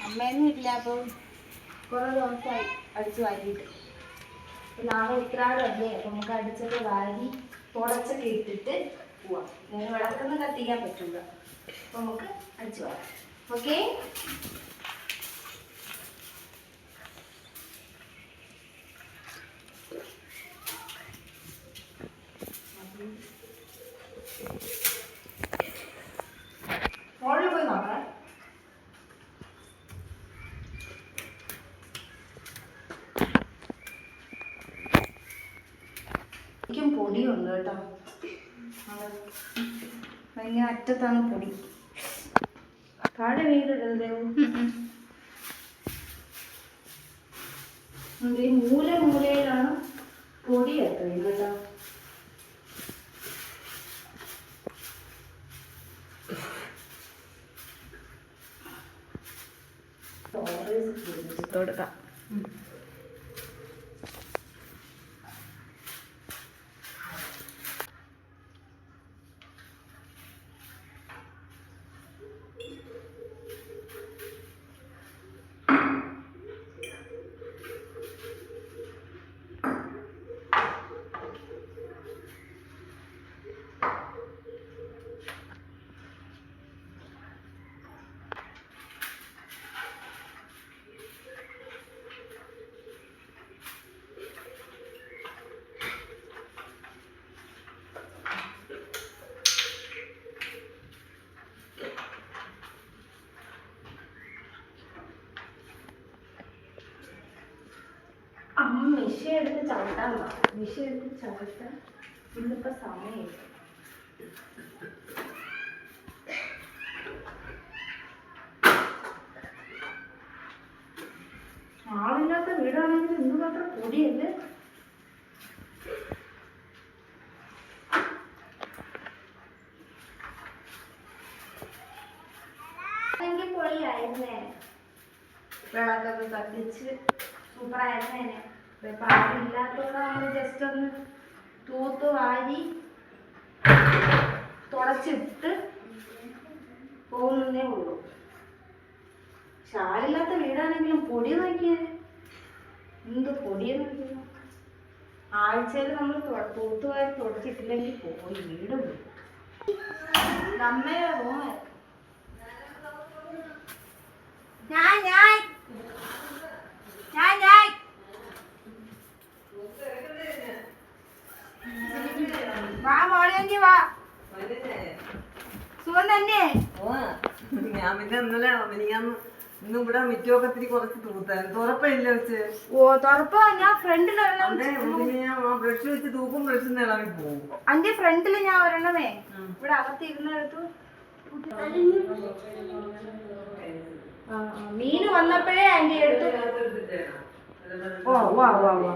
അമ്മയൊന്നും ഇല്ല, അപ്പം കുറേ ദിവസമായി അടിച്ചു വാരിയിട്ട്. നാളെ ഉത്തരാടല്ലേ, അപ്പം നമുക്ക് അടിച്ചൊക്കെ വാരി തുടച്ചൊക്കെ ഇട്ടിട്ട് പോവാം. ഞാൻ വിളക്കൊന്നും കത്തിക്കാൻ പറ്റില്ല, അപ്പം നമുക്ക് അടിച്ചു വാരാം. ഓക്കെ. മോളിൽ പോയി നോക്കാം. എനിക്കും പൊടിയുണ്ട് കേട്ടോ, ഭയങ്കര അറ്റത്താണ് പൊടി. താഴെ വീടിടല്ലേ, മൂലയിലാണ് പൊടി എത്തുന്നത് കേട്ടോ. കൊടുക്കാം. അമ്മ മിഷ എടുത്ത് ചവിട്ടാൻ പറഞ്ഞു. മിഷ എടുത്ത് ചവിട്ടാൻ ഇന്നിപ്പോൾ സമയമില്ല. ആളില്ലാത്ത വീടാണെങ്കിൽ ഇന്ന് മാത്രം പൊടിയല്ലേ. എനിക്ക് പൊളിയായിരുന്നേ, വിളക്കൊക്കെ കത്തിച്ച് സൂപ്പറായിരുന്നേനെ. ഇപ്പം ആരില്ലാത്തതുകൊണ്ട് നമ്മൾ ജസ്റ്റ് ഒന്ന് തൂത്ത് വാരി തുടച്ചിട്ട് പോകുന്നതേ ഉള്ളൂ. പക്ഷെ ആരില്ലാത്ത വീടാണെങ്കിലും പൊടി നോക്കിയേ, എന്ത് പൊടിയെന്ന് നോക്കിയ. ആഴ്ചയിൽ നമ്മൾ തൂത്തുവാരി തുടച്ചിട്ടില്ലെങ്കിൽ പോയി വീട് പോയി. അമ്മയെ പോകാൻ വാ മോളെങ്കി വാ. സുഖം തന്നെ. ഞാൻ പിന്നെ ഇന്നലെ ഇന്നും ഇവിടെ മിറ്റമൊക്കെ ഇത്തിരി കുറച്ച് തൂത്തായിരുന്നു. തുറപ്പില്ല വെച്ച്. ഓ തുറപ്പ് ഞാൻ ഫ്രണ്ടിൽ ബ്രഷ് വെച്ച് തൂക്കും, ബ്രഷ് ഇളകി പോകും. അതിന്റെ ഫ്രണ്ടിൽ ഞാൻ ഒരെണ്ണമേ ഇവിടെ അകത്ത് ഇരുന്നെടുത്തു. മീന് വന്നപ്പോഴേ അതിന്റെ എടുത്തു. ഓ വാ വാ വാ.